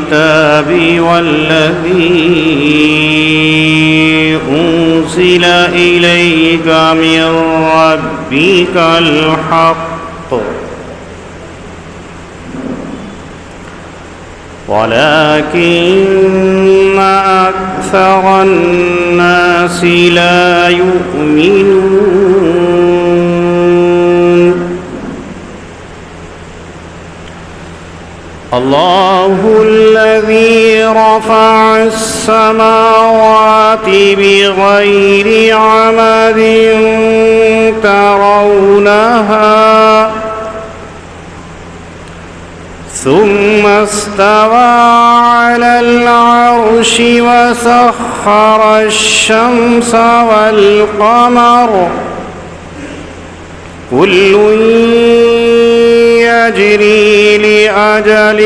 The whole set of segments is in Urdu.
الكتاب والذي أنزل إليك من ربك الحق ولكن أكثر الناس لا يؤمنون الله الذي رفع السماوات بغير عمد ترونها ثم استوى على العرش وسخر الشمس والقمر كل يجري لأجل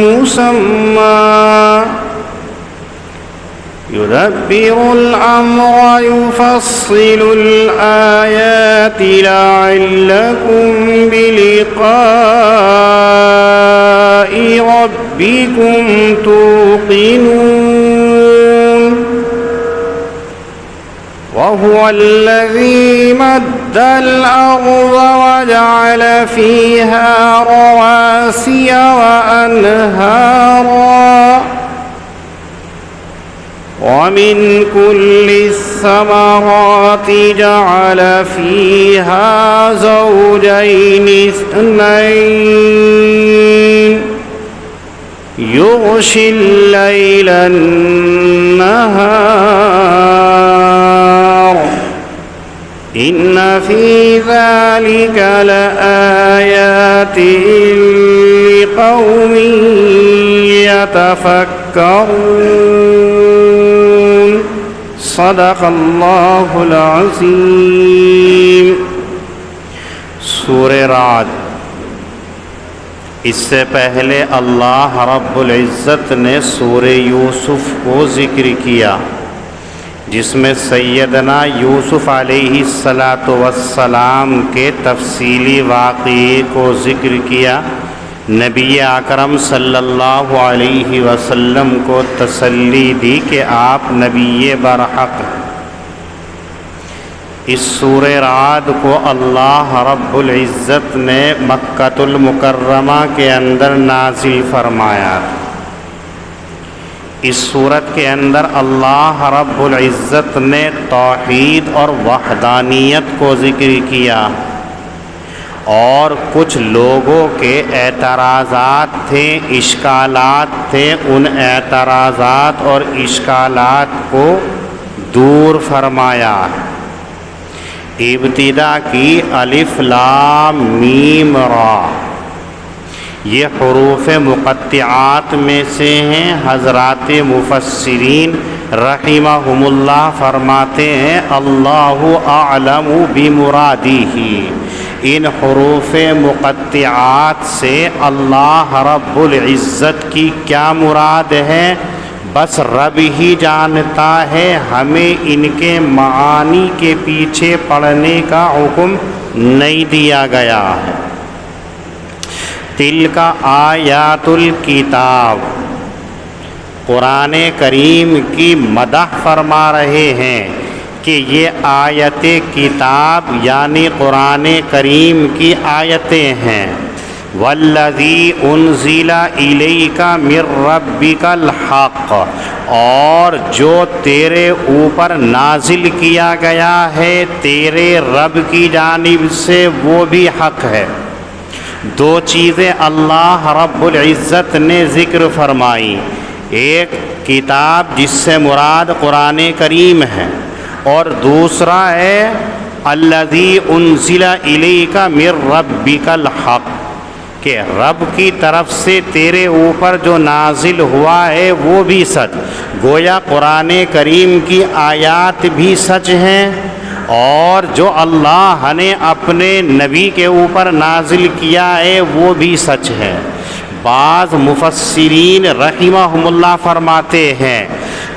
مسمى يدبر الأمر يفصل الآيات لعلكم بلقاء ربكم توقنون وهو الذي مد الأرض وجعل فيها رواسي وأنهارا ومن كل الثمرات جعل فيها زوجين اثنين يغشي الليل النهار إن في ذلك لآيات لقوم يتفكرون صدق اللہ العظیم۔ سورہ رعد، اس سے پہلے اللہ رب العزت نے سورہ یوسف کو ذکر کیا، جس میں سیدنا یوسف علیہ السلام کے تفصیلی واقعے کو ذکر کیا، نبی اکرم صلی اللہ علیہ وسلم کو تسلی دی کہ آپ نبی برحق ہیں۔ اس سورہ رعد کو اللہ رب العزت نے مکۃ المکرمہ کے اندر نازل فرمایا۔ اس سورت کے اندر اللہ رب العزت نے توحید اور وحدانیت کو ذکر کیا، اور کچھ لوگوں کے اعتراضات تھے، اشکالات تھے، ان اعتراضات اور اشکالات کو دور فرمایا۔ ابتدا کی الف لام میم را، یہ حروف مقطعات میں سے ہیں۔ حضرات مفسرین رحمہم اللہ فرماتے ہیں اللہ اعلم بمرادہ، ان حروف مقطعات سے اللہ رب العزت کی کیا مراد ہے بس رب ہی جانتا ہے، ہمیں ان کے معانی کے پیچھے پڑھنے کا حکم نہیں دیا گیا ہے۔ تلک آیات الکتاب، قرآن کریم کی مدح فرما رہے ہیں کہ یہ آیت کتاب یعنی قرآن کریم کی آیتیں ہیں۔ والذی انزل الیک من ربک الحق، اور جو تیرے اوپر نازل کیا گیا ہے تیرے رب کی جانب سے وہ بھی حق ہے۔ دو چیزیں اللہ رب العزت نے ذکر فرمائی، ایک کتاب جس سے مراد قرآن کریم ہے، اور دوسرا ہے الذی انزل الیک من ربک الحق، کہ رب کی طرف سے تیرے اوپر جو نازل ہوا ہے وہ بھی سچ۔ گویا قرآن کریم کی آیات بھی سچ ہیں، اور جو اللہ نے اپنے نبی کے اوپر نازل کیا ہے وہ بھی سچ ہے۔ بعض مفسرین رحمہم اللہ فرماتے ہیں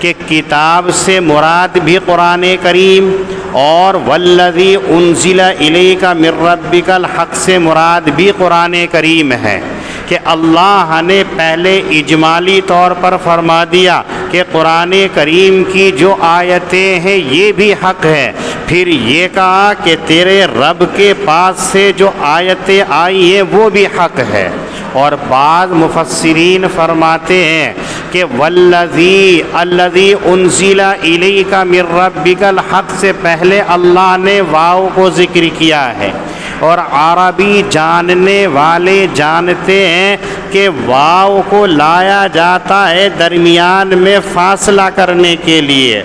کہ کتاب سے مراد بھی قرآن کریم، اور والذی انزل الیک من ربک الحق سے مراد بھی قرآن کریم ہے۔ کہ اللہ نے پہلے اجمالی طور پر فرما دیا کہ قرآن کریم کی جو آیتیں ہیں یہ بھی حق ہے، پھر یہ کہا کہ تیرے رب کے پاس سے جو آیتیں آئی ہیں وہ بھی حق ہے۔ اور بعض مفسرین فرماتے ہیں کہ والذی الذی انزل الیک من ربک الحق سے پہلے اللہ نے واو کو ذکر کیا ہے، اور عربی جاننے والے جانتے ہیں کہ واو کو لایا جاتا ہے درمیان میں فاصلہ کرنے کے لیے۔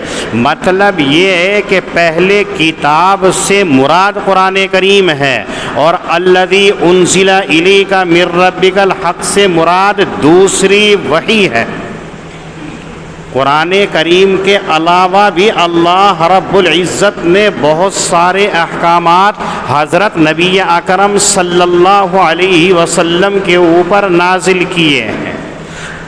مطلب یہ ہے کہ پہلے کتاب سے مراد قرآن کریم ہے، اور الذی انزل الیک من ربک الحق سے مراد دوسری وحی ہے۔ قرآن کریم کے علاوہ بھی اللہ رب العزت نے بہت سارے احکامات حضرت نبی اکرم صلی اللہ علیہ وسلم کے اوپر نازل کیے ہیں۔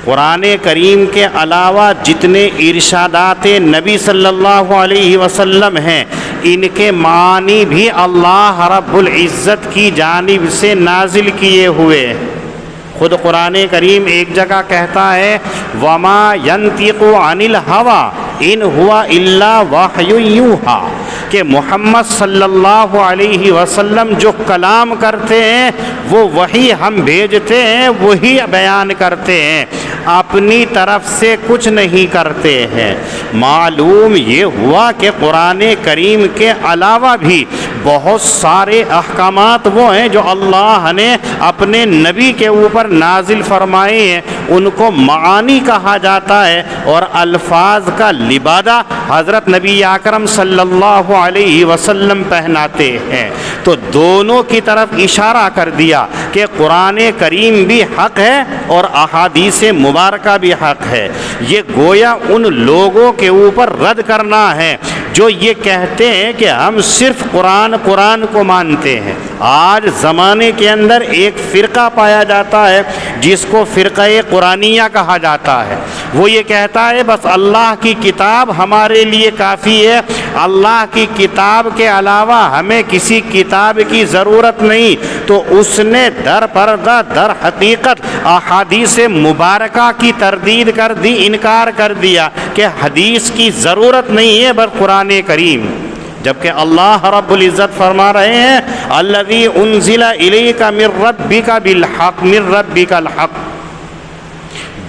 قرآن کریم کے علاوہ جتنے ارشادات نبی صلی اللہ علیہ وسلم ہیں ان کے معنی بھی اللہ رب العزت کی جانب سے نازل کیے ہوئے ہیں۔ خود قرآن کریم ایک جگہ کہتا ہے وَمَا يَنْطِقُ عَنِ الْهَوَىٰ إِنْ هُوَ إِلَّا وَحْيٌ يُوحَىٰ کہ محمد صلی اللہ علیہ وسلم جو کلام کرتے ہیں وہ وہی ہم بھیجتے ہیں، وہی بیان کرتے ہیں، اپنی طرف سے کچھ نہیں کرتے ہیں۔ معلوم یہ ہوا کہ قرآن کریم کے علاوہ بھی بہت سارے احکامات وہ ہیں جو اللہ نے اپنے نبی کے اوپر نازل فرمائے ہیں، ان کو معانی کہا جاتا ہے، اور الفاظ کا لبادہ حضرت نبی اکرم صلی اللہ علیہ وسلم پہناتے ہیں۔ تو دونوں کی طرف اشارہ کر دیا کہ قرآن کریم بھی حق ہے اور احادیث مبارکہ بھی حق ہے۔ یہ گویا ان لوگوں کے اوپر رد کرنا ہے جو یہ کہتے ہیں کہ ہم صرف قرآن کو مانتے ہیں۔ آج زمانے کے اندر ایک فرقہ پایا جاتا ہے جس کو فرقہ قرآنیہ کہا جاتا ہے۔ وہ یہ کہتا ہے بس اللہ کی کتاب ہمارے لیے کافی ہے، اللہ کی کتاب کے علاوہ ہمیں کسی کتاب کی ضرورت نہیں۔ تو اس نے در پردہ در حقیقت احادیث مبارکہ کی تردید کر دی، انکار کر دیا کہ حدیث کی ضرورت نہیں ہے بس قرآن کریم، جبکہ اللہ رب العزت فرما رہے ہیں الذی انزل الیک من ربک بالحق من ربک الحق،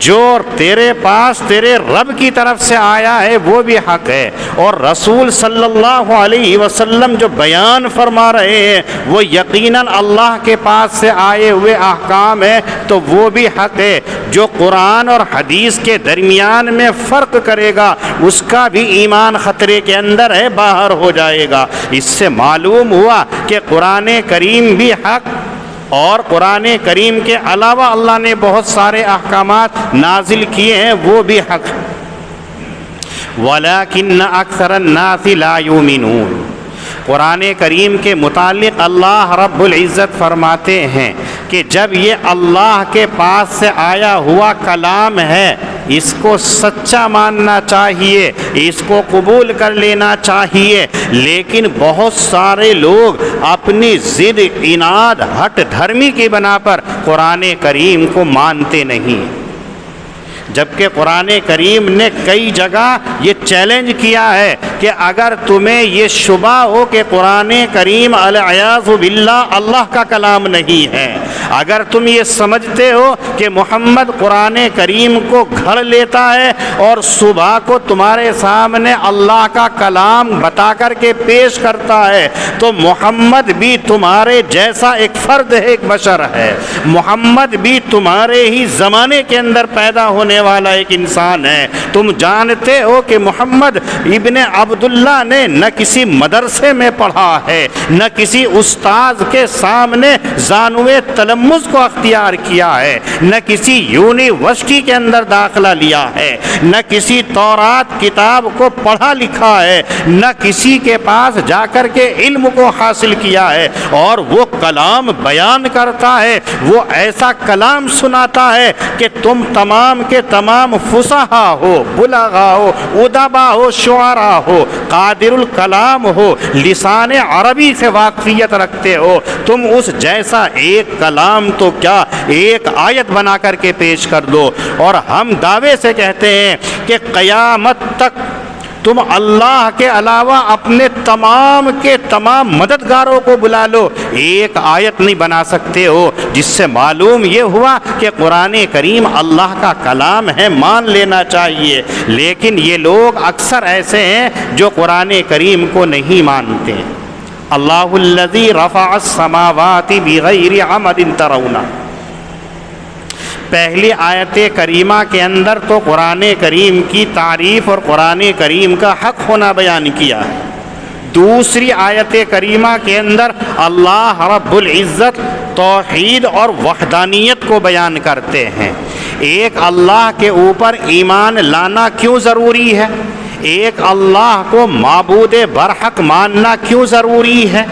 جو تیرے پاس تیرے رب کی طرف سے آیا ہے وہ بھی حق ہے، اور رسول صلی اللہ علیہ وسلم جو بیان فرما رہے ہیں وہ یقیناً اللہ کے پاس سے آئے ہوئے احکام ہے تو وہ بھی حق ہے۔ جو قرآن اور حدیث کے درمیان میں فرق کرے گا اس کا بھی ایمان خطرے کے اندر ہے، باہر ہو جائے گا۔ اس سے معلوم ہوا کہ قرآن کریم بھی حق، اور قرآن کریم کے علاوہ اللہ نے بہت سارے احکامات نازل کیے ہیں وہ بھی حق۔ وَلَٰكِنَّ أَكْثَرَ النَّاسِ لَا يُؤْمِنُونَ قرآن کریم کے متعلق اللہ رب العزت فرماتے ہیں کہ جب یہ اللہ کے پاس سے آیا ہوا کلام ہے اس کو سچا ماننا چاہیے، اس کو قبول کر لینا چاہیے، لیکن بہت سارے لوگ اپنی ضد، اناد، ہٹ دھرمی کی بنا پر قرآن کریم کو مانتے نہیں، جبکہ قرآن کریم نے کئی جگہ یہ چیلنج کیا ہے کہ اگر تمہیں یہ شبہ ہو کہ قرآن کریم العیاذ باللہ اللہ کا کلام نہیں ہے، اگر تم یہ سمجھتے ہو کہ محمد قرآن کریم کو گھڑ لیتا ہے اور صبح کو تمہارے سامنے اللہ کا کلام بتا کر کے پیش کرتا ہے، تو محمد بھی تمہارے جیسا ایک فرد ہے، ایک بشر ہے، محمد بھی تمہارے ہی زمانے کے اندر پیدا ہونے والا ایک انسان ہے۔ تم جانتے ہو کہ محمد ابن عبداللہ نے نہ کسی مدرسے میں پڑھا ہے، نہ کسی استاذ کے سامنے زانوے تلمذ کو اختیار کیا ہے، نہ کسی یونیورسٹی کے اندر داخلہ لیا ہے، نہ کسی تورات کتاب کو پڑھا لکھا ہے، نہ کسی کے پاس جا کر کے علم کو حاصل کیا ہے، اور وہ کلام بیان کرتا ہے، وہ ایسا کلام سناتا ہے کہ تم تمام کے تمام فصحا ہو، بلغا ہو، ادبا ہو، شعرا ہو، قادر الکلام ہو، لسان عربی سے واقفیت رکھتے ہو، تم اس جیسا ایک کلام تو کیا ایک آیت بنا کر کے پیش کر دو۔ اور ہم دعوے سے کہتے ہیں کہ قیامت تک تم اللہ کے علاوہ اپنے تمام کے تمام مددگاروں کو بلا لو، ایک آیت نہیں بنا سکتے ہو، جس سے معلوم یہ ہوا کہ قرآن کریم اللہ کا کلام ہے، مان لینا چاہیے۔ لیکن یہ لوگ اکثر ایسے ہیں جو قرآن کریم کو نہیں مانتے۔ اللہ الذی رفع السماوات بغیر عمد ترونہ، پہلی آیت کریمہ کے اندر تو قرآن کریم کی تعریف اور قرآن کریم کا حق ہونا بیان کیا ہے۔ دوسری آیت کریمہ کے اندر اللہ رب العزت توحید اور وحدانیت کو بیان کرتے ہیں۔ ایک اللہ کے اوپر ایمان لانا کیوں ضروری ہے؟ ایک اللہ کو معبود برحق ماننا کیوں ضروری ہے؟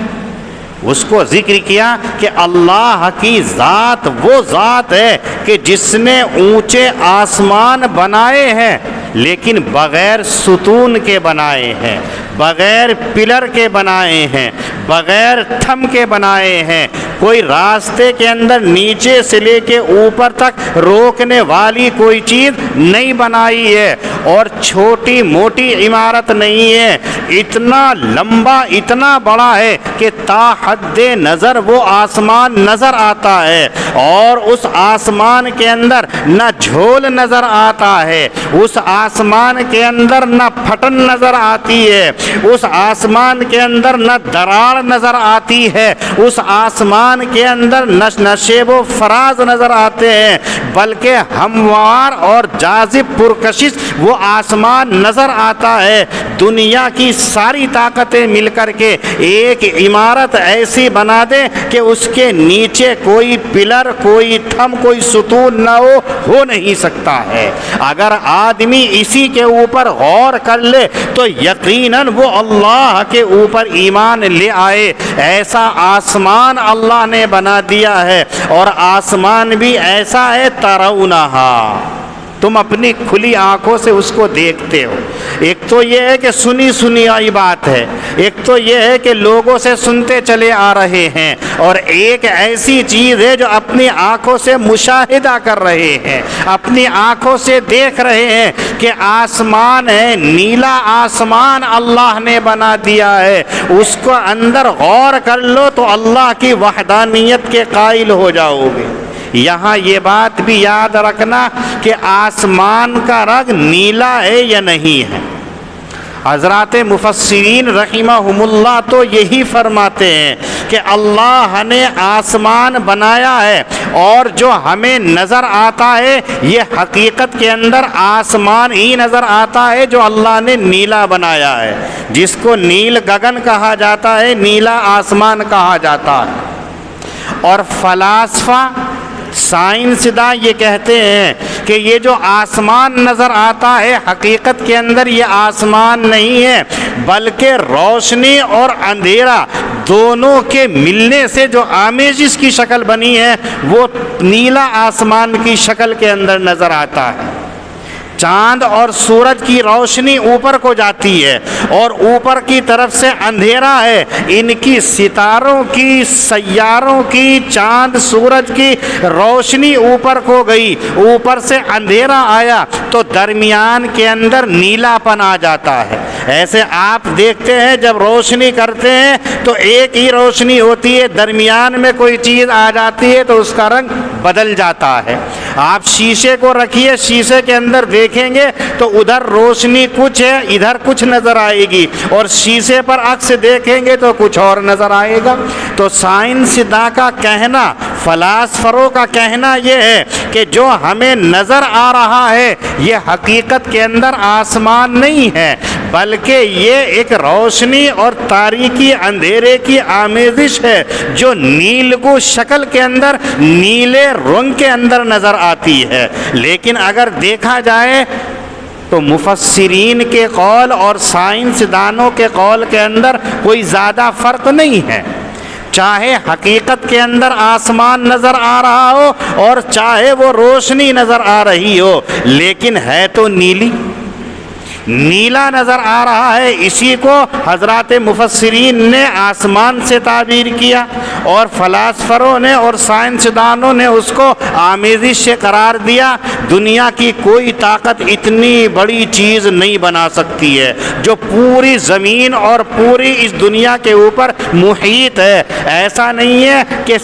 اس کو ذکر کیا کہ اللہ کی ذات وہ ذات ہے کہ جس نے اونچے آسمان بنائے ہیں لیکن بغیر ستون کے بنائے ہیں، بغیر پلر کے بنائے ہیں، بغیر تھم کے بنائے ہیں، کوئی راستے کے اندر نیچے سے لے کے اوپر تک روکنے والی کوئی چیز نہیں بنائی ہے، اور چھوٹی موٹی عمارت نہیں ہے، اتنا لمبا اتنا بڑا ہے کہ تا حد نظر وہ آسمان نظر آتا ہے، اور اس آسمان کے اندر نہ جھول نظر آتا ہے، اس آسمان کے اندر نہ پھٹن نظر آتی ہے، اس آسمان کے اندر نہ دراڑ نظر آتی ہے، اس آسمان کے اندر نہ نشیب و فراز نظر آتے ہیں، بلکہ ہموار اور جاذب پرکشش وہ آسمان نظر آتا ہے۔ دنیا کی ساری طاقتیں مل کر کے ایک عمارت ایسی بنا دیں کہ اس کے نیچے کوئی پلر، کوئی تھم، کوئی ستون نہ ہو نہیں سکتا ہے۔ اگر آدمی اسی کے اوپر غور کر لے تو یقیناً وہ اللہ کے اوپر ایمان لے آئے۔ ایسا آسمان اللہ نے بنا دیا ہے، اور آسمان بھی ایسا ہے ترونہا، تم اپنی کھلی آنکھوں سے اس کو دیکھتے ہو۔ ایک تو یہ ہے کہ سنی سنی آئی بات ہے، ایک تو یہ ہے کہ لوگوں سے سنتے چلے آ رہے ہیں، اور ایک ایسی چیز ہے جو اپنی آنکھوں سے مشاہدہ کر رہے ہیں، اپنی آنکھوں سے دیکھ رہے ہیں کہ آسمان ہے، نیلا آسمان اللہ نے بنا دیا ہے، اس کو اندر غور کر لو تو اللہ کی وحدانیت کے قائل ہو جاؤ گے۔ یہاں یہ بات بھی یاد رکھنا کہ آسمان کا رنگ نیلا ہے یا نہیں ہے۔ حضرات مفسرین رحمہم اللہ تو یہی فرماتے ہیں کہ اللہ نے آسمان بنایا ہے، اور جو ہمیں نظر آتا ہے یہ حقیقت کے اندر آسمان ہی نظر آتا ہے جو اللہ نے نیلا بنایا ہے، جس کو نیل گگن کہا جاتا ہے، نیلا آسمان کہا جاتا ہے۔ اور فلاسفہ، سائنسداں یہ کہتے ہیں کہ یہ جو آسمان نظر آتا ہے حقیقت کے اندر یہ آسمان نہیں ہے، بلکہ روشنی اور اندھیرا دونوں کے ملنے سے جو آمیزش کی شکل بنی ہے وہ نیلا آسمان کی شکل کے اندر نظر آتا ہے۔ چاند اور سورج کی روشنی اوپر کو جاتی ہے، اور اوپر کی طرف سے اندھیرا ہے، ان کی ستاروں کی، سیاروں کی، چاند سورج کی روشنی اوپر کو گئی، اوپر سے اندھیرا آیا تو درمیان کے اندر نیلا پن آ جاتا ہے۔ ایسے آپ دیکھتے ہیں جب روشنی کرتے ہیں تو ایک ہی روشنی ہوتی ہے، درمیان میں کوئی چیز آ جاتی ہے تو اس کا رنگ بدل جاتا ہے۔ آپ شیشے کو رکھیے، شیشے کے اندر دیکھیں گے تو ادھر روشنی کچھ ہے، ادھر کچھ نظر آئے گی، اور شیشے پر عکس دیکھیں گے تو کچھ اور نظر آئے گا۔ تو سائنسداں کا کہنا، فلاسفروں کا کہنا یہ ہے کہ جو ہمیں نظر آ رہا ہے یہ حقیقت کے اندر آسمان نہیں ہے، بلکہ یہ ایک روشنی اور تاریکی اندھیرے کی آمیزش ہے جو نیلگو شکل کے اندر، نیلے رنگ کے اندر نظر آتی ہے۔ لیکن اگر دیکھا جائے تو مفسرین کے قول اور سائنسدانوں کے قول کے اندر کوئی زیادہ فرق نہیں ہے۔ چاہے حقیقت کے اندر آسمان نظر آ رہا ہو اور چاہے وہ روشنی نظر آ رہی ہو، لیکن ہے تو نیلا نظر آ رہا ہے۔ اسی کو حضرات مفسرین نے آسمان سے تعبیر کیا، اور فلاسفروں نے اور سائنسدانوں نے اس کو آمیزش سے قرار دیا۔ دنیا کی کوئی طاقت اتنی بڑی چیز نہیں بنا سکتی ہے جو پوری زمین اور پوری اس دنیا کے اوپر محیط ہے۔ ایسا نہیں ہے کہ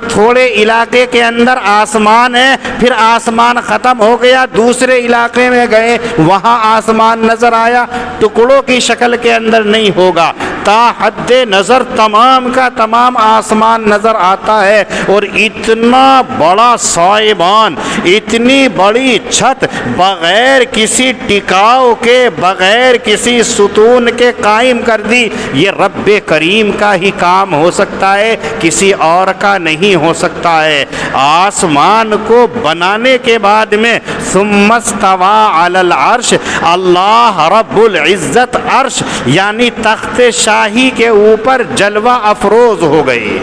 تھوڑے علاقے کے اندر آسمان ہے، پھر آسمان ختم ہو گیا، دوسرے علاقے میں گئے، وہاں آسمان نظر آیا، ٹکڑوں کی شکل کے اندر نہیں ہوگا۔ تا حد نظر تمام کا تمام آسمان نظر آتا ہے، اور اتنا بڑا سائبان، اتنی بڑی چھت بغیر کسی ٹکاؤ کے، بغیر کسی ستون کے قائم کر دی۔ یہ رب کریم کا ہی کام ہو سکتا ہے، کسی اور کا نہیں ہو سکتا ہے۔ آسمان کو بنانے کے بعد میں ثم استوى علی العرش، اللہ رب العزت عرش یعنی تخت شاہی کے اوپر جلوہ افروز ہو گئے۔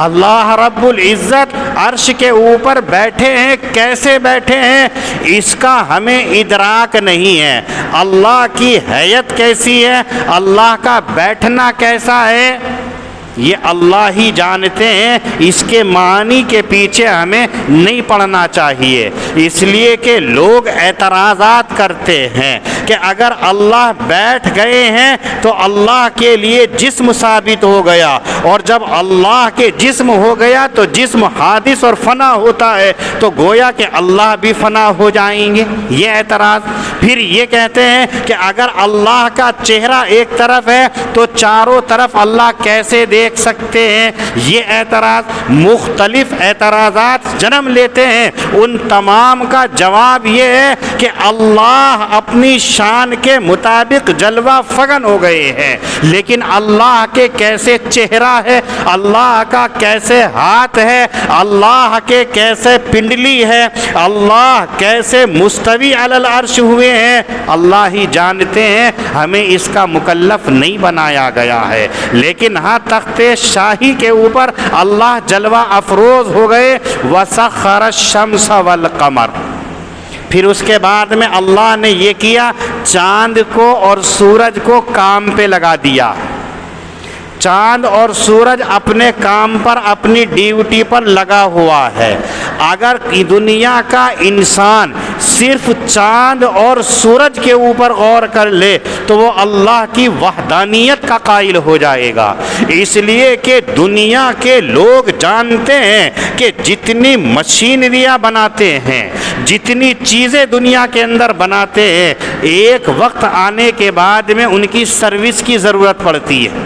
اللہ رب العزت عرش کے اوپر بیٹھے ہیں۔ کیسے بیٹھے ہیں اس کا ہمیں ادراک نہیں ہے۔ اللہ کی حیت کیسی ہے، اللہ کا بیٹھنا کیسا ہے، یہ اللہ ہی جانتے ہیں۔ اس کے معنی کے پیچھے ہمیں نہیں پڑنا چاہیے، اس لیے کہ لوگ اعتراضات کرتے ہیں کہ اگر اللہ بیٹھ گئے ہیں تو اللہ کے لیے جسم ثابت ہو گیا، اور جب اللہ کے جسم ہو گیا تو جسم حادث اور فنا ہوتا ہے، تو گویا کہ اللہ بھی فنا ہو جائیں گے، یہ اعتراض۔ پھر یہ کہتے ہیں کہ اگر اللہ کا چہرہ ایک طرف ہے تو چاروں طرف اللہ کیسے دیکھ سکتے ہیں، یہ اعتراض۔ مختلف اعتراضات جنم لیتے ہیں۔ ان تمام کا جواب یہ ہے کہ اللہ اپنی شان کے مطابق جلوہ فگن ہو گئے ہیں، لیکن اللہ کے کیسے چہرہ ہے، اللہ کا کیسے ہاتھ ہے، اللہ کے کیسے پنڈلی ہے، اللہ کیسے مستوی علی العرش ہوئے ہیں، اللہ ہی جانتے ہیں، ہمیں اس کا مکلف نہیں بنایا گیا ہے۔ لیکن ہاں تخت شاہی کے اوپر اللہ جلوہ افروز ہو گئے۔ وسخر الشمس والقمر، پھر اس کے بعد میں اللہ نے یہ کیا، چاند کو اور سورج کو کام پہ لگا دیا۔ چاند اور سورج اپنے کام پر، اپنی ڈیوٹی پر لگا ہوا ہے۔ اگر دنیا کا انسان صرف چاند اور سورج کے اوپر غور کر لے تو وہ اللہ کی وحدانیت کا قائل ہو جائے گا، اس لیے کہ دنیا کے لوگ جانتے ہیں کہ جتنی مشینریاں بناتے ہیں، جتنی چیزیں دنیا کے اندر بناتے ہیں، ایک وقت آنے کے بعد میں ان کی سروس کی ضرورت پڑتی ہے۔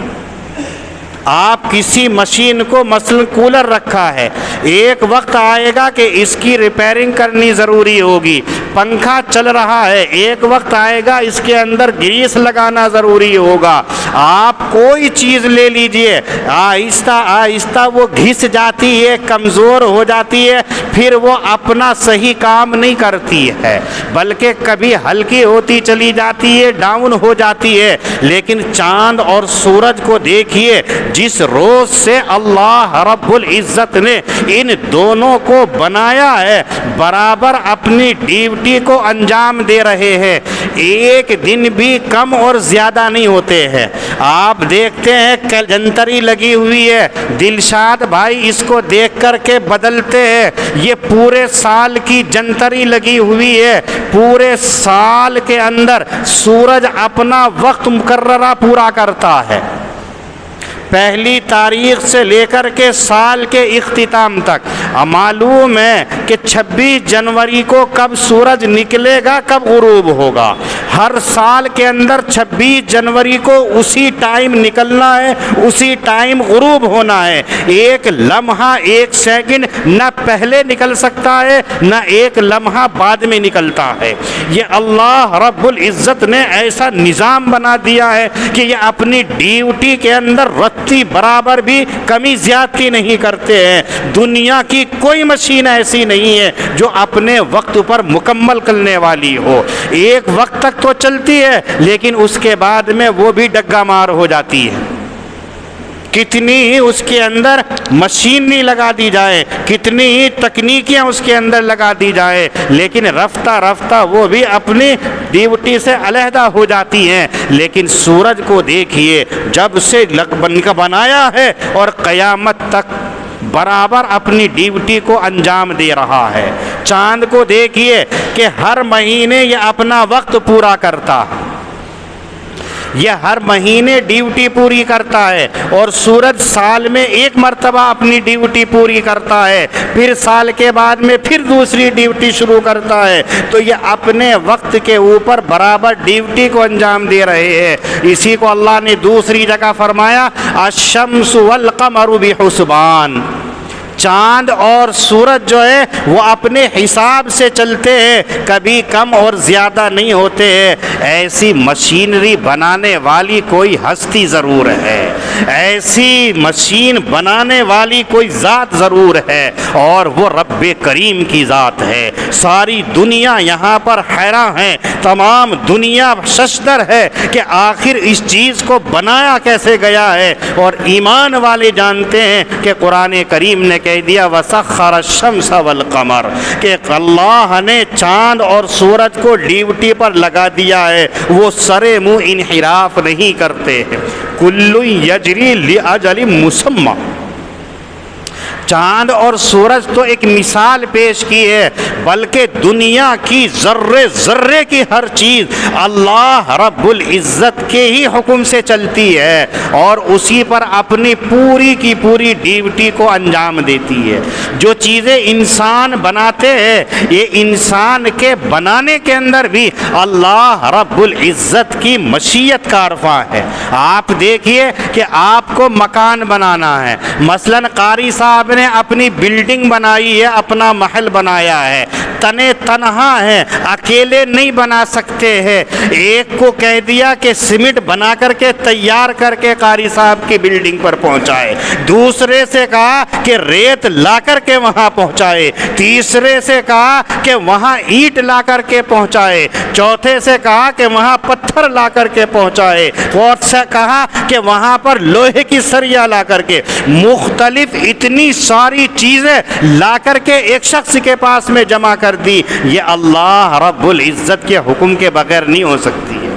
آپ کسی مشین کو مثلا کولر رکھا ہے، ایک وقت آئے گا کہ اس کی ریپیرنگ کرنی ضروری ہوگی۔ پنکھا چل رہا ہے، ایک وقت آئے گا اس کے اندر گریس لگانا ضروری ہوگا۔ آپ کوئی چیز لے لیجئے، آہستہ آہستہ وہ گھس جاتی ہے، کمزور ہو جاتی ہے، پھر وہ اپنا صحیح کام نہیں کرتی ہے، بلکہ کبھی ہلکی ہوتی چلی جاتی ہے، ڈاؤن ہو جاتی ہے۔ لیکن چاند اور سورج کو دیکھیے، جس روز سے اللہ رب العزت نے ان دونوں کو بنایا ہے، برابر اپنی ڈیوٹی کو انجام دے رہے ہیں، ایک دن بھی کم اور زیادہ نہیں ہوتے ہیں۔ آپ دیکھتے ہیں کہ جنتری لگی ہوئی ہے، دلشاد بھائی اس کو دیکھ کر کے بدلتے ہیں، یہ پورے سال کی جنتری لگی ہوئی ہے، پورے سال کے اندر سورج اپنا وقت مقررہ پورا کرتا ہے، پہلی تاریخ سے لے کر کے سال کے اختتام تک۔ معلوم ہے کہ 26 جنوری کو کب سورج نکلے گا، کب غروب ہوگا۔ ہر سال کے اندر 26 جنوری کو اسی ٹائم نکلنا ہے، اسی ٹائم غروب ہونا ہے۔ ایک لمحہ، ایک سیکنڈ نہ پہلے نکل سکتا ہے، نہ ایک لمحہ بعد میں نکلتا ہے۔ یہ اللہ رب العزت نے ایسا نظام بنا دیا ہے کہ یہ اپنی ڈیوٹی کے اندر رتی برابر بھی کمی زیادتی نہیں کرتے ہیں۔ دنیا کی کوئی مشین ایسی نہیں ہے جو اپنے وقت پر مکمل کرنے والی ہو۔ ایک وقت تک تو چلتی ہے، لیکن اس کے بعد میں وہ بھی ڈگا مار ہو جاتی ہے۔ کتنی ہی اس کے اندر مشینری لگا دی جائے، کتنی ہی تکنیکیاں اس کے اندر لگا دی جائے، لیکن رفتہ رفتہ وہ بھی اپنی ڈیوٹی سے علیحدہ ہو جاتی ہیں۔ لیکن سورج کو دیکھیے، جب سے بنایا ہے اور قیامت تک برابر اپنی ڈیوٹی کو انجام دے رہا ہے۔ چاند کو دیکھیے کہ ہر مہینے یہ اپنا وقت پورا کرتا ہے، یہ ہر مہینے ڈیوٹی پوری کرتا ہے، اور سورج سال میں ایک مرتبہ اپنی ڈیوٹی پوری کرتا ہے، پھر سال کے بعد میں پھر دوسری ڈیوٹی شروع کرتا ہے۔ تو یہ اپنے وقت کے اوپر برابر ڈیوٹی کو انجام دے رہے ہیں۔ اسی کو اللہ نے دوسری جگہ فرمایا الشمس والقمر بحسبان، چاند اور سورج جو ہے وہ اپنے حساب سے چلتے ہیں، کبھی کم اور زیادہ نہیں ہوتے ہیں۔ ایسی مشینری بنانے والی کوئی ہستی ضرور ہے، ایسی مشین بنانے والی کوئی ذات ضرور ہے، اور وہ رب کریم کی ذات ہے۔ ساری دنیا یہاں پر حیران ہے، تمام دنیا ششدر ہے کہ آخر اس چیز کو بنایا کیسے گیا ہے، اور ایمان والے جانتے ہیں کہ قرآن کریم نے کہہ دیا وَسَخَّرَ الشَّمْسَ وَالْقَمَرَ، کہ اللہ نے چاند اور سورج کو ڈیوٹی پر لگا دیا ہے، وہ سرے منہ انحراف نہیں کرتے ہیں۔ کُلٌّ یجری لِأَجَلٍ مُّسَمًّى، چاند اور سورج تو ایک مثال پیش کی ہے، بلکہ دنیا کی ذرے ذرے کی ہر چیز اللہ رب العزت کے ہی حکم سے چلتی ہے، اور اسی پر اپنی پوری کی پوری ڈیوٹی کو انجام دیتی ہے۔ جو چیزیں انسان بناتے ہیں، یہ انسان کے بنانے کے اندر بھی اللہ رب العزت کی مشیت کا عرفہ ہے۔ آپ دیکھیے کہ آپ کو مکان بنانا ہے، مثلاً قاری صاحب نے اپنی بلڈنگ بنائی ہے، اپنا محل بنایا ہے، تنے تنہا ہے، اکیلے نہیں بنا سکتے ہیں۔ ایک کو کہہ دیا کہ سیمنٹ بنا کر کے تیار کر کے قاری صاحب کی بلڈنگ پر پہنچائے، دوسرے سے کہا کہ ریت لا کر کے وہاں پہنچائے، تیسرے سے کہا کہ وہاں اینٹ لا کر کے پہنچائے، چوتھے سے کہا کہ وہاں پتھر لا کر کے پہنچائے، اور سے کہا کہ وہاں پر لوہے کی سریا لا کر کے، مختلف اتنی ساری چیزیں لا کر کے ایک شخص کے پاس میں جمع کر دی۔ یہ اللہ رب العزت کے حکم کے بغیر نہیں ہو سکتی ہے۔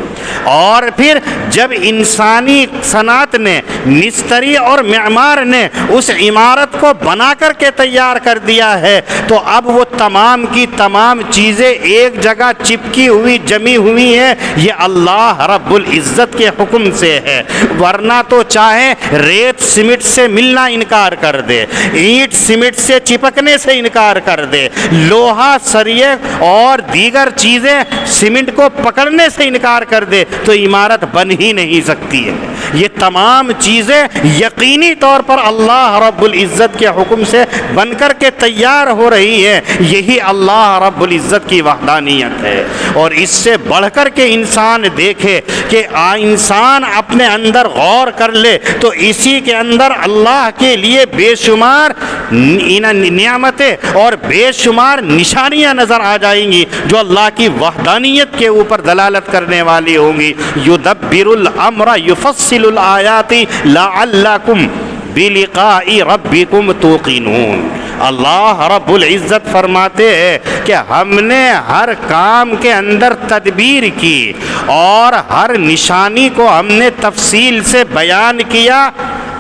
اور پھر جب انسانی صنعت نے، مستری اور معمار نے اس عمارت کو بنا کر کے تیار کر دیا ہے، تو اب وہ تمام کی تمام چیزیں ایک جگہ چپکی ہوئی جمی ہوئی ہیں، یہ اللہ رب العزت کے حکم سے ہے۔ ورنہ تو چاہے ریت سیمنٹ سے ملنا انکار کر دے، اینٹ سیمنٹ سے چپکنے سے انکار کر دے، لوہا سریے اور دیگر چیزیں سیمنٹ کو پکڑنے سے انکار کر دے، تو عمارت بن ہی نہیں سکتی ہے۔ یہ تمام چیزیں یقینی طور پر اللہ رب العزت کے حکم سے بن کر کے تیار ہو رہی ہے۔ یہی اللہ رب العزت کی وحدانیت ہے۔ اور اس سے بڑھ کر کے انسان دیکھے کہ انسان اپنے اندر غور کر لے تو اسی کے اندر اللہ کے لیے بے شمار نعمتیں اور بے شمار نشانیاں نظر آ جائیں گی، جو اللہ کی وحدانیت کے اوپر دلالت کرنے والی ہوں گی۔ یدبر الامر یفصل الآیات لعلکم بلقاء ربکم توقنون۔ اللہ رب العزت فرماتے ہیں کہ ہم نے ہر کام کے اندر تدبیر کی اور ہر نشانی کو ہم نے تفصیل سے بیان کیا،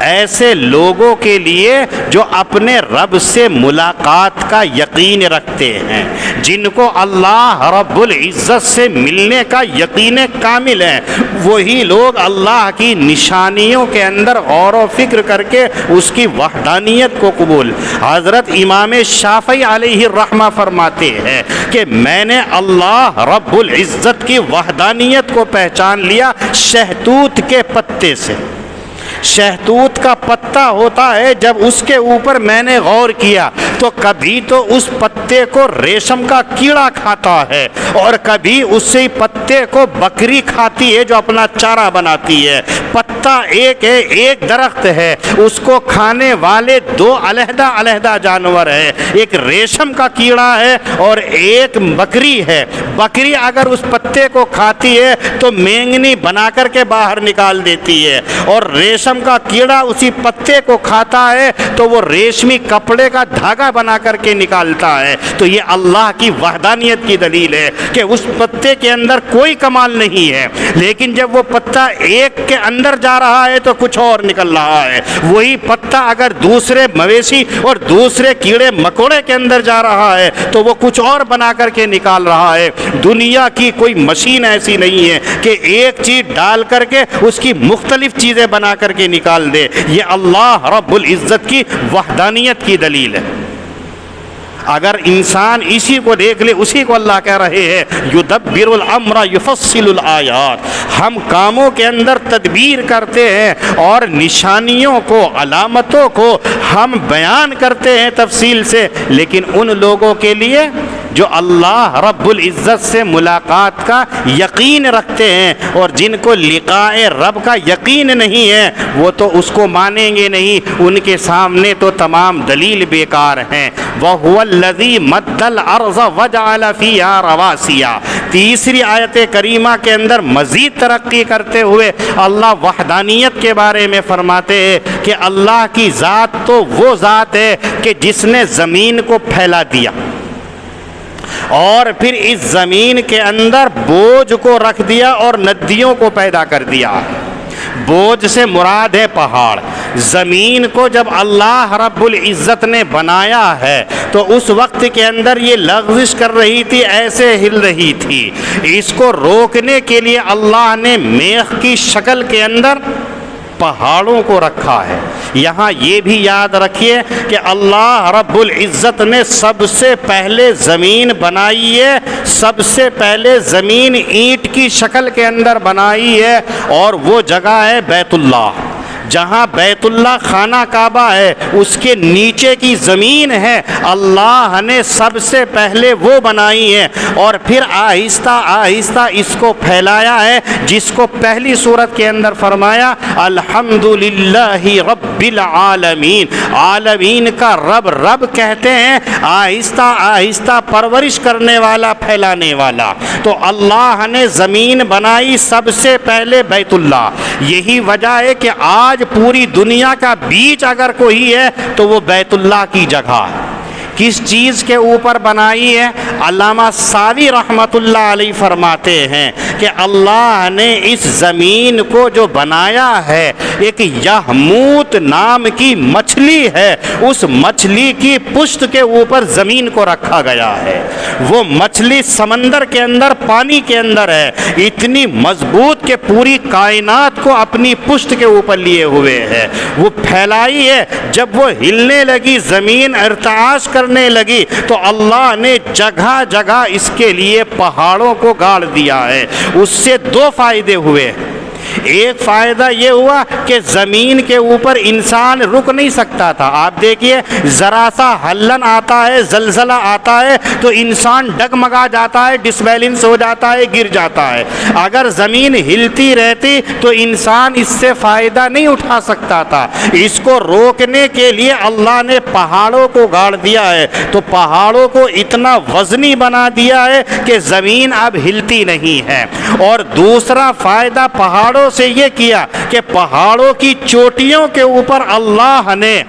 ایسے لوگوں کے لیے جو اپنے رب سے ملاقات کا یقین رکھتے ہیں، جن کو اللہ رب العزت سے ملنے کا یقین کامل ہے، وہی لوگ اللہ کی نشانیوں کے اندر غور و فکر کر کے اس کی وحدانیت کو قبول۔ حضرت امام شافعی علیہ الرحمہ فرماتے ہیں کہ میں نے اللہ رب العزت کی وحدانیت کو پہچان لیا شہتوت کے پتے سے۔ شہتوت کا پتا ہوتا ہے، جب اس کے اوپر میں نے غور کیا تو کبھی تو اس پتے کو ریشم کا کیڑا کھاتا ہے، اور کبھی اسی پتے کو بکری کھاتی ہے جو اپنا چارہ بناتی ہے۔ پتے پتا ایک ہے، ایک درخت ہے، اس کو کھانے والے دو علیحدہ علیحدہ جانور ہیں، ایک ریشم کا کیڑا ہے اور ایک بکری ہے۔ بکری اگر اس پتے کو کھاتی ہے تو مینگنی بنا کر کے باہر نکال دیتی ہے، اور ریشم کا کیڑا اسی پتے کو کھاتا ہے تو وہ ریشمی کپڑے کا دھاگا بنا کر کے نکالتا ہے۔ تو یہ اللہ کی وحدانیت کی دلیل ہے کہ اس پتے کے اندر کوئی کمال نہیں ہے، لیکن جب وہ پتا ایک کے اندر جا رہا ہے تو کچھ اور نکل رہا ہے، وہی پتا اگر دوسرے مویشی اور دوسرے کیڑے مکوڑے کے اندر جا رہا ہے تو وہ کچھ اور بنا کر کے نکال رہا ہے۔ دنیا کی کوئی مشین ایسی نہیں ہے کہ ایک چیز ڈال کر کے اس کی مختلف چیزیں بنا کر کے نکال دے۔ یہ اللہ رب العزت کی وحدانیت کی دلیل ہے۔ اگر انسان اسی کو دیکھ لے، اسی کو اللہ کہہ رہے ہیں یدبر الامر یفصل الآیات، ہم کاموں کے اندر تدبیر کرتے ہیں اور نشانیوں کو، علامتوں کو ہم بیان کرتے ہیں تفصیل سے، لیکن ان لوگوں کے لیے جو اللہ رب العزت سے ملاقات کا یقین رکھتے ہیں، اور جن کو لقاء رب کا یقین نہیں ہے وہ تو اس کو مانیں گے نہیں، ان کے سامنے تو تمام دلیل بیکار ہیں۔ وَهُوَ الَّذِي مَدَّ الْأَرْضَ وَجَعَلَ فِيهَا رَوَاسِيَ، تیسری آیت کریمہ کے اندر مزید ترقی کرتے ہوئے اللہ وحدانیت کے بارے میں فرماتے ہیں کہ اللہ کی ذات تو وہ ذات ہے کہ جس نے زمین کو پھیلا دیا اور پھر اس زمین کے اندر بوجھ کو رکھ دیا اور ندیوں کو پیدا کر دیا۔ بوجھ سے مراد ہے پہاڑ۔ زمین کو جب اللہ رب العزت نے بنایا ہے تو اس وقت کے اندر یہ لغزش کر رہی تھی، ایسے ہل رہی تھی، اس کو روکنے کے لیے اللہ نے میخ کی شکل کے اندر پہاڑوں کو رکھا ہے۔ یہاں یہ بھی یاد رکھیے کہ اللہ رب العزت نے سب سے پہلے زمین بنائی ہے، سب سے پہلے زمین اینٹ کی شکل کے اندر بنائی ہے، اور وہ جگہ ہے بیت اللہ، جہاں بیت اللہ خانہ کعبہ ہے اس کے نیچے کی زمین ہے، اللہ نے سب سے پہلے وہ بنائی ہے، اور پھر آہستہ آہستہ اس کو پھیلایا ہے، جس کو پہلی سورت کے اندر فرمایا الحمدللہ رب العالمین، عالمین کا رب رب کہتے ہیں آہستہ آہستہ پرورش کرنے والا، پھیلانے والا۔ تو اللہ نے زمین بنائی سب سے پہلے بیت اللہ۔ یہی وجہ ہے کہ آج پوری دنیا کا بیچ اگر کوئی ہے تو وہ بیت اللہ کی جگہ ہے۔ کس چیز کے اوپر بنائی ہے؟ علامہ ساوی رحمت اللہ علیہ فرماتے ہیں کہ اللہ نے اس زمین کو جو بنایا ہے، ایک یحموت نام کی مچھلی ہے، اس مچھلی کی پشت کے اوپر زمین کو رکھا گیا ہے۔ وہ مچھلی سمندر کے اندر، پانی کے اندر ہے، اتنی مضبوط کہ پوری کائنات کو اپنی پشت کے اوپر لیے ہوئے ہے، وہ پھیلائی ہے۔ جب وہ ہلنے لگی، زمین ارتعاش کرنے لگی، تو اللہ نے جگہ جگہ اس کے لیے پہاڑوں کو گاڑ دیا ہے۔ اس سے دو فائدے ہوئے۔ ایک فائدہ یہ ہوا کہ زمین کے اوپر انسان رک نہیں سکتا تھا۔ آپ دیکھیے ذرا سا ہلن آتا ہے، زلزلہ آتا ہے تو انسان ڈگمگا جاتا ہے، ڈس بیلنس ہو جاتا ہے، گر جاتا ہے۔ اگر زمین ہلتی رہتی تو انسان اس سے فائدہ نہیں اٹھا سکتا تھا۔ اس کو روکنے کے لیے اللہ نے پہاڑوں کو گاڑ دیا ہے، تو پہاڑوں کو اتنا وزنی بنا دیا ہے کہ زمین اب ہلتی نہیں ہے۔ اور دوسرا فائدہ پہاڑوں سے یہ کیا کہ پہاڑوں کی چوٹیوں کے اوپر اللہ نے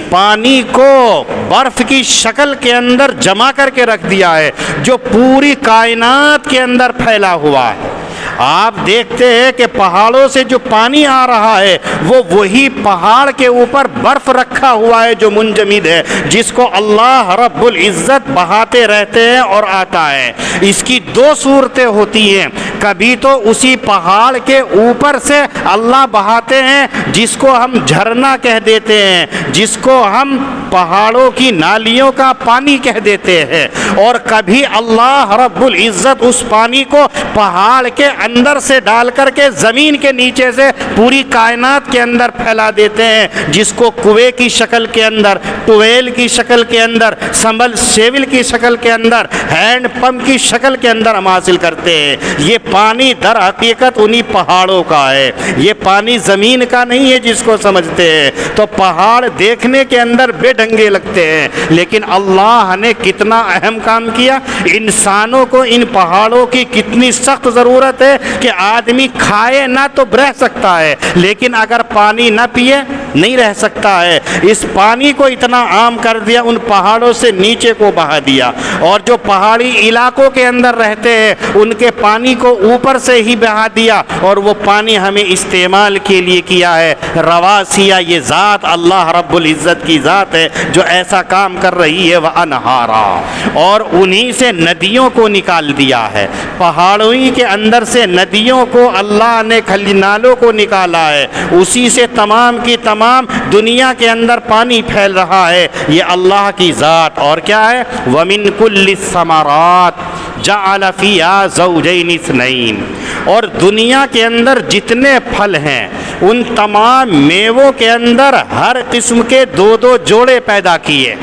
پانی کو برف کی شکل کے اندر جمع کر کے رکھ دیا ہے، جو پوری کائنات کے اندر پھیلا ہوا ہے۔ آپ دیکھتے ہیں کہ پہاڑوں سے جو پانی آ رہا ہے وہ وہی پہاڑ کے اوپر برف رکھا ہوا ہے جو منجمد ہے، جس کو اللہ رب العزت بہاتے رہتے ہیں اور آتا ہے۔ اس کی دو صورتیں ہوتی ہیں، کبھی تو اسی پہاڑ کے اوپر سے اللہ بہاتے ہیں، جس کو ہم جھرنا کہہ دیتے ہیں، جس کو ہم پہاڑوں کی نالیوں کا پانی کہہ دیتے ہیں، اور کبھی اللہ رب العزت اس پانی کو پہاڑ کے اندر سے ڈال کر کے زمین کے نیچے سے پوری کائنات کے اندر پھیلا دیتے ہیں، جس کو کنویں کی شکل کے اندر، ٹویل کی شکل کے اندر، سمبل سیول کی شکل کے اندر، ہینڈ پمپ کی شکل کے اندر ہم حاصل کرتے ہیں۔ یہ پانی در حقیقت انہی پہاڑوں کا ہے، یہ پانی زمین کا نہیں ہے جس کو سمجھتے ہیں۔ تو پہاڑ دیکھنے کے اندر بے ڈھنگے لگتے ہیں، لیکن اللہ نے کتنا اہم کام کیا۔ انسانوں کو ان پہاڑوں کی کتنی سخت ضرورت ہے کہ آدمی کھائے نہ تو رہ سکتا ہے، لیکن اگر پانی نہ پیے نہیں رہ سکتا ہے۔ اس پانی کو اتنا عام کر دیا، ان پہاڑوں سے نیچے کو بہا دیا، اور جو پہاڑی علاقوں کے اندر رہتے ہیں ان کے پانی کو اوپر سے ہی بہا دیا، اور وہ پانی ہمیں استعمال کے لیے کیا ہے۔ رواسیہ، یہ ذات اللہ رب العزت کی ذات ہے جو ایسا کام کر رہی ہے۔ وَأَنْهَارًا، اور انہی سے ندیوں کو نکال دیا ہے، پہاڑوں کے اندر سے ندیوں کو اللہ نے نالوں کو نکالا ہے، اسی سے تمام کی تمام دنیا کے اندر پانی پھیل رہا ہے۔ یہ اللہ کی ذات۔ اور کیا ہے؟ وَمِن كُلِّ الثَّمَرَاتِ جَعَلَ فِيهَا زَوْجَيْنِ اثْنَيْنِ، اور دنیا کے اندر جتنے پھل ہیں ان تمام میووں کے اندر ہر قسم کے دو دو جوڑے پیدا کیے۔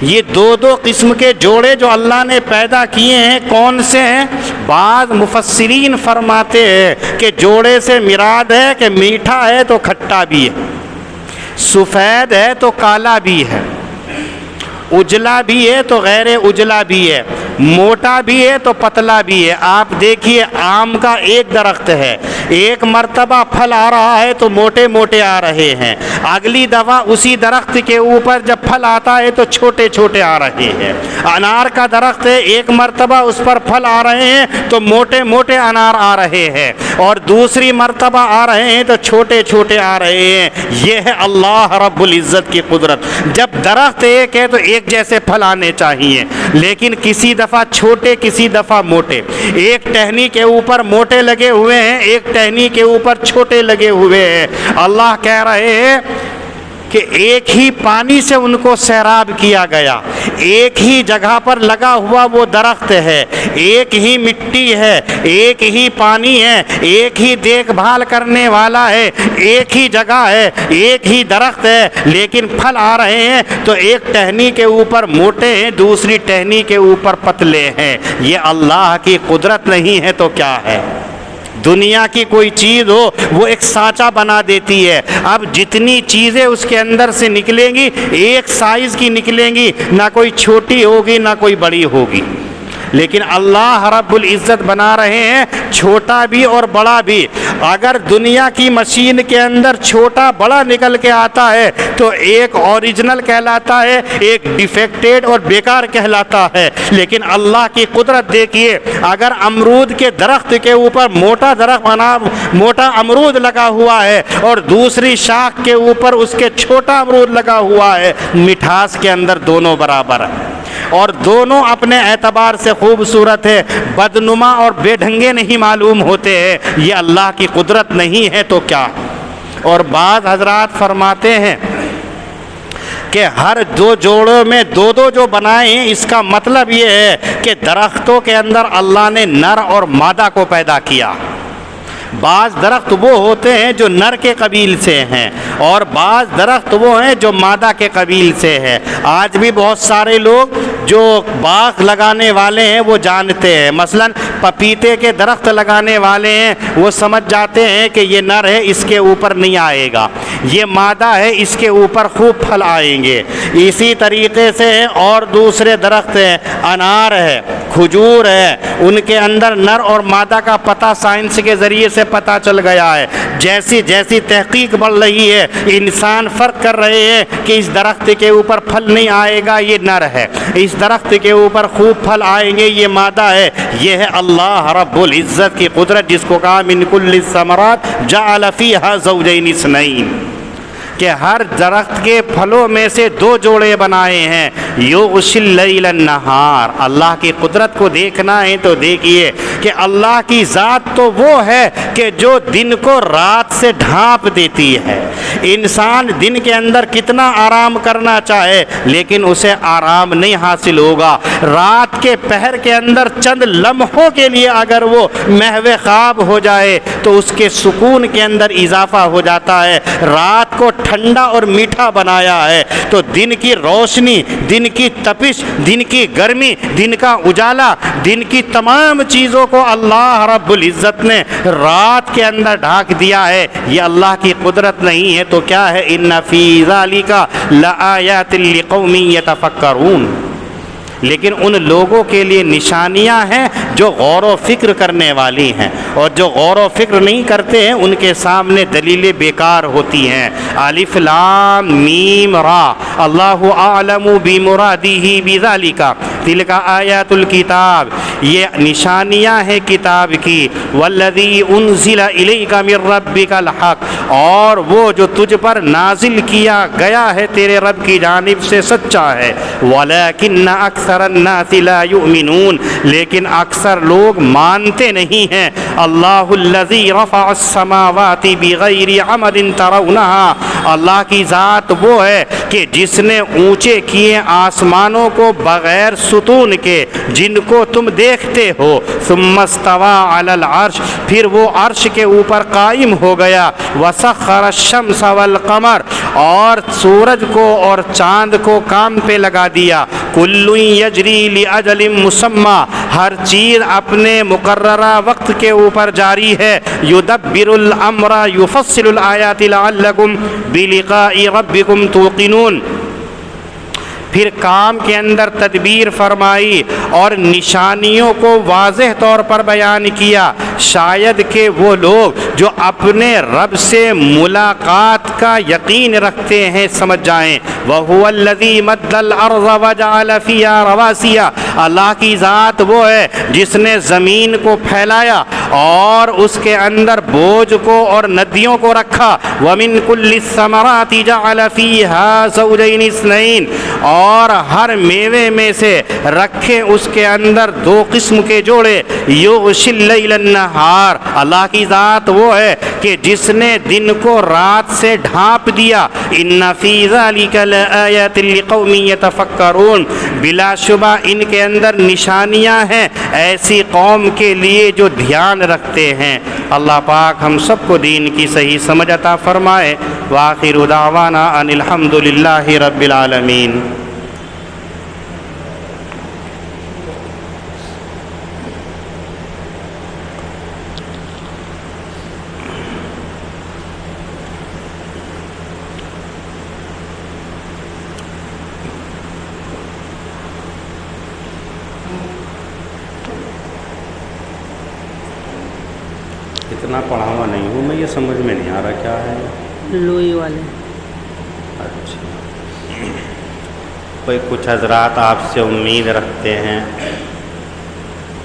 یہ دو دو قسم کے جوڑے جو اللہ نے پیدا کیے ہیں کون سے ہیں؟ بعض مفسرین فرماتے ہیں کہ جوڑے سے مراد ہے کہ میٹھا ہے تو کھٹا بھی ہے، سفید ہے تو کالا بھی ہے، اجلا بھی ہے تو غیر اجلا بھی ہے، موٹا بھی ہے تو پتلا بھی ہے۔ آپ دیکھیے آم کا ایک درخت ہے، ایک مرتبہ پھل آ رہا ہے تو موٹے موٹے آ رہے ہیں، اگلی دفعہ اسی درخت کے اوپر جب پھل آتا ہے تو چھوٹے چھوٹے آ رہے ہیں۔ انار کا درخت ہے، ایک مرتبہ اس پر پھل آ رہے ہیں تو موٹے موٹے انار آ رہے ہیں، اور دوسری مرتبہ آ رہے ہیں تو چھوٹے چھوٹے آ رہے ہیں۔ یہ ہے اللہ رب العزت کی قدرت۔ جب درخت ایک ہے تو ایک جیسے پھل آنے چاہیے، لیکن کسی دفعہ چھوٹے کسی دفعہ موٹے، ایک ٹہنی کے اوپر موٹے لگے ہوئے ہیں، ایک ٹہنی کے اوپر چھوٹے لگے ہوئے ہیں۔ اللہ کہہ رہے ہیں کہ ایک ہی پانی سے ان کو سیراب کیا گیا، ایک ہی جگہ پر لگا ہوا وہ درخت ہے، ایک ہی مٹی ہے، ایک ہی پانی ہے، ایک ہی دیکھ بھال کرنے والا ہے، ایک ہی جگہ ہے، ایک ہی درخت ہے، لیکن پھل آ رہے ہیں تو ایک ٹہنی کے اوپر موٹے ہیں، دوسری ٹہنی کے اوپر پتلے ہیں۔ یہ اللہ کی قدرت نہیں ہے تو کیا ہے؟ دنیا کی کوئی چیز ہو وہ ایک سانچہ بنا دیتی ہے، اب جتنی چیزیں اس کے اندر سے نکلیں گی ایک سائز کی نکلیں گی، نہ کوئی چھوٹی ہوگی نہ کوئی بڑی ہوگی۔ لیکن اللہ رب العزت بنا رہے ہیں چھوٹا بھی اور بڑا بھی۔ اگر دنیا کی مشین کے اندر چھوٹا بڑا نکل کے آتا ہے تو ایک اوریجنل کہلاتا ہے، ایک ڈیفیکٹڈ اور بیکار کہلاتا ہے۔ لیکن اللہ کی قدرت دیکھیے، اگر امرود کے درخت کے اوپر موٹا امرود لگا ہوا ہے اور دوسری شاخ کے اوپر اس کے چھوٹا امرود لگا ہوا ہے، مٹھاس کے اندر دونوں برابر ہیں اور دونوں اپنے اعتبار سے خوبصورت ہے، بدنما اور بے ڈھنگے نہیں معلوم ہوتے ہیں۔ یہ اللہ کی قدرت نہیں ہے تو کیا؟ اور بعض حضرات فرماتے ہیں کہ ہر دو جوڑوں میں دو دو جو بنائے ہیں، اس کا مطلب یہ ہے کہ درختوں کے اندر اللہ نے نر اور مادہ کو پیدا کیا۔ بعض درخت وہ ہوتے ہیں جو نر کے قبیل سے ہیں اور بعض درخت وہ ہیں جو مادہ کے قبیل سے ہیں۔ آج بھی بہت سارے لوگ جو باغ لگانے والے ہیں وہ جانتے ہیں، مثلا پپیتے کے درخت لگانے والے ہیں وہ سمجھ جاتے ہیں کہ یہ نر ہے اس کے اوپر نہیں آئے گا، یہ مادہ ہے اس کے اوپر خوب پھل آئیں گے۔ اسی طریقے سے اور دوسرے درخت ہیں، انار ہے، کھجور ہے، ان کے اندر نر اور مادہ کا پتہ سائنس کے ذریعے سے پتہ چل گیا ہے۔ جیسی جیسی تحقیق بڑھ رہی ہے انسان فرق کر رہے ہیں کہ اس درخت کے اوپر پھل نہیں آئے گا یہ نر ہے، اس درخت کے اوپر خوب پھل آئیں گے یہ مادہ ہے۔ یہ ہے اللہ رب العزت کی قدرت، جس کو کہا من کل الثمرات جعل فیہا زوجین اثنین، کہ ہر درخت کے پھلوں میں سے دو جوڑے بنائے ہیں، یغشی اللیل النہار، اللہ کی قدرت کو دیکھنا ہے تو دیکھیے کہ اللہ کی ذات تو وہ ہے کہ جو دن کو رات سے ڈھانپ دیتی ہے۔ انسان دن کے اندر کتنا آرام کرنا چاہے لیکن اسے آرام نہیں حاصل ہوگا۔ رات کے پہر کے اندر چند لمحوں کے لیے اگر وہ محو خواب ہو جائے تو اس کے سکون کے اندر اضافہ ہو جاتا ہے۔ رات کو ٹھنڈا اور میٹھا بنایا ہے تو دن کی روشنی، دن کی تپش، دن کی گرمی، دن کا اجالا، دن کی تمام چیزوں کو اللہ رب العزت نے رات کے اندر ڈھانک دیا ہے۔ یہ اللہ کی قدرت نہیں ہے تو کیا ہے؟ ان فی ذالک لآیات لقوم یتفکرون۔ لیکن ان لوگوں کے لیے نشانیاں ہیں جو غور و فکر کرنے والی ہیں، اور جو غور و فکر نہیں کرتے ہیں ان کے سامنے دلیلیں بیکار ہوتی ہیں۔ الف لام میم را، اللہ اعلم بمرادہ بذالک تلک آیات الکتاب، یہ نشانیاں ہیں کتاب کی۔ والذی انزل الیک من ربک الحق، اور وہ جو تجھ پر نازل کیا گیا ہے تیرے رب کی جانب سے سچا ہے۔ ولکن اکثر الناس لا یؤمنون، لیکن اکثر لوگ مانتے نہیں ہیں۔ اللہ الذی رفع السماوات بغیر عمد ترونہا، اللہ کی ذات وہ ہے کہ جس نے اونچے کیے آسمانوں کو بغیر ستون کے جن کو تم دیکھتے ہو۔ ثم استوى علی العرش، پھر وہ عرش کے اوپر قائم ہو گیا۔ وسخر الشمس والقمر، اور سورج کو اور چاند کو کام پہ لگا دیا۔ کل یجری لاجل مسمی، ہر چیز اپنے مقررہ وقت کے اوپر جاری ہے۔ یدبر الامر یفصل الآیات لعلکم بلقاء ربکم توقنون، پھر کام کے اندر تدبیر فرمائی اور نشانیوں کو واضح طور پر بیان کیا، شاید کہ وہ لوگ جو اپنے رب سے ملاقات کا یقین رکھتے ہیں سمجھ جائیں۔ وَهُوَ الَّذِي مَدَّ الْأَرْضَ وَجَعَلَ فِيهَا رَوَاسِيَ، اللہ کی ذات وہ ہے جس نے زمین کو پھیلایا اور اس کے اندر بوجھ کو اور ندیوں کو رکھا۔ وَمِن كُلِّ الثَّمَرَاتِ جَعَلَ فِيهَا زَوْجَيْنِ اثْنَيْنِ، اور ہر میوے میں سے رکھے اس کے اندر دو قسم کے جوڑے۔ یغشی اللیل النہار، اللہ کی ذات وہ ہے کہ جس نے دن کو رات سے ڈھانپ دیا۔ ان فی ذالک لآیات لقوم یتفکرون، بلا شبہ ان کے اندر نشانیاں ہیں ایسی قوم کے لیے جو دھیان رکھتے ہیں۔ اللہ پاک ہم سب کو دین کی صحیح سمجھ عطا فرمائے۔ وآخر دعوانا ان الحمد للہ رب العالمین۔ اتنا پڑھا ہوا نہیں ہوں میں، یہ سمجھ میں نہیں آ رہا کیا ہے۔ لوئی والے، اچھا، کوئی کچھ حضرات آپ سے امید رکھتے ہیں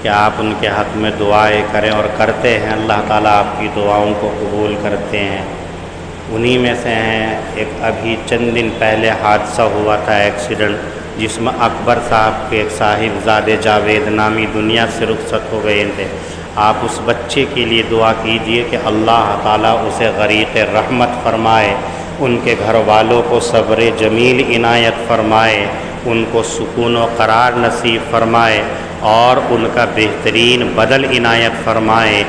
کہ آپ ان کے حق میں دعائیں کریں اور کرتے ہیں، اللہ تعالیٰ آپ کی دعاؤں کو قبول کرتے ہیں۔ انہی میں سے ہیں ایک ابھی چند دن پہلے حادثہ ہوا تھا، ایکسیڈنٹ، جس میں اکبر صاحب کے ایک صاحبزادے جاوید نامی دنیا سے رخصت ہو گئے تھے۔ آپ اس بچے کے لیے دعا کیجئے کہ اللہ تعالیٰ اسے غریق رحمت فرمائے، ان کے گھر والوں کو صبر جمیل عنایت فرمائے، ان کو سکون و قرار نصیب فرمائے اور ان کا بہترین بدل عنایت فرمائے۔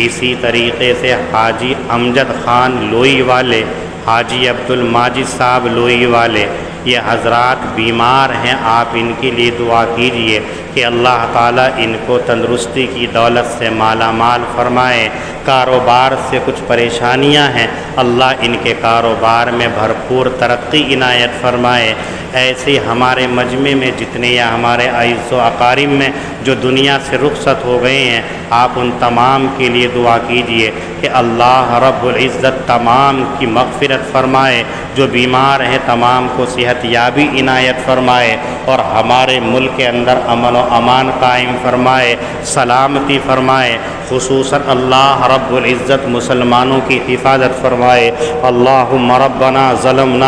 اسی طریقے سے حاجی امجد خان لوئی والے، حاجی عبد الماجد صاحب لوئی والے، یہ حضرات بیمار ہیں، آپ ان کے لیے دعا کیجئے کہ اللہ تعالیٰ ان کو تندرستی کی دولت سے مالا مال فرمائے۔ کاروبار سے کچھ پریشانیاں ہیں، اللہ ان کے کاروبار میں بھرپور ترقی عنایت فرمائے۔ ایسے ہمارے مجمع میں جتنے یا ہمارے اعز و اقارب میں جو دنیا سے رخصت ہو گئے ہیں، آپ ان تمام کے لیے دعا کیجئے کہ اللہ رب العزت تمام کی مغفرت فرمائے، جو بیمار ہیں تمام کو صحت یابی عنایت فرمائے اور ہمارے ملک کے اندر امن و امان قائم فرمائے، سلامتی فرمائے، خصوصاً اللہ رب العزت مسلمانوں کی حفاظت فرمائے۔ اللہم ربنا ظلمنا